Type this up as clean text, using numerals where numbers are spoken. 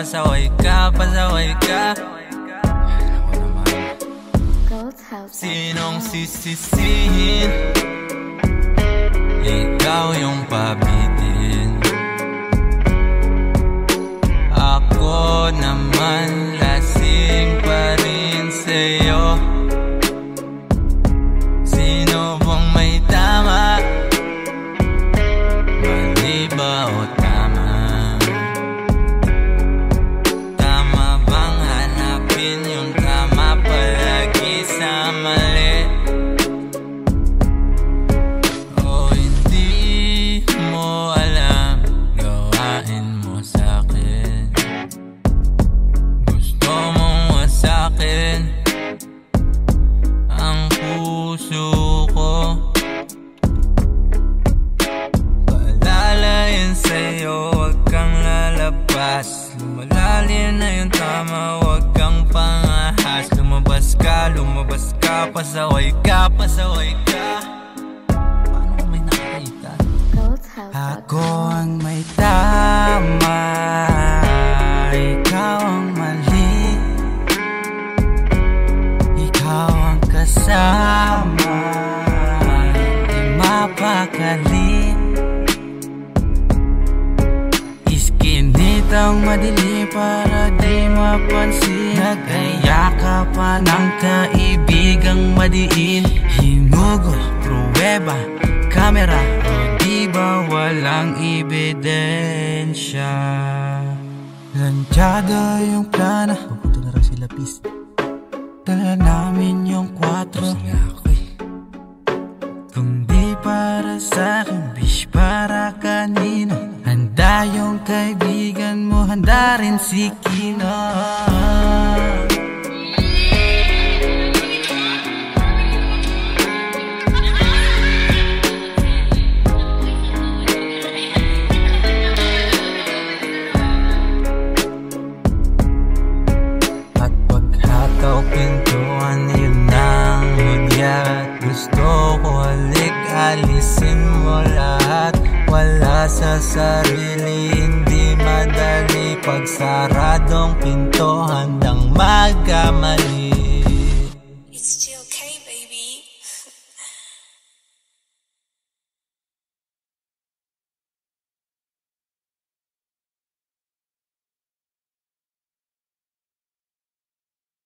pasaway ka, pasaway ka. Sinong sisisihin? Ikaw yung pabitin. Ako naman lasing pa rin sa'yo. Sino bang may tama? Mali ba o tama? Tama bang hanapin yung tama palagi sa mali? O hindi mo alam gawain mo sa'kin? Gusto mong wasakin ang puso ko. Palalayan sa'yo, wag kang lalabas. Lumalalim na yung tama, wag kang pangahas. Lumabas ka, pasaway ka, pasaway ka. Paano kung may nakakita? Ako ang may tama, ikaw ang mali. Ikaw ang kasama, di mapakali. Iskinitang madili para di mapansin. Nagayakapan ng kaibigang madiin. Hinugol, pruweba, kamera, o di ba walang ebidensya? Lansyado yung plana, pupunta na raw si Lapis. Dala namin yung 4. Kung di para sa'kin, bish para kanino. Handa yung kaibigan mo, handa rin si Kino. At paghataw pintuan, yun ang hudyat. Gusto ko halik, alisin mo lahat. Wala sa sarili, hindi madali. Pagsaradong pinto, handang magkamali.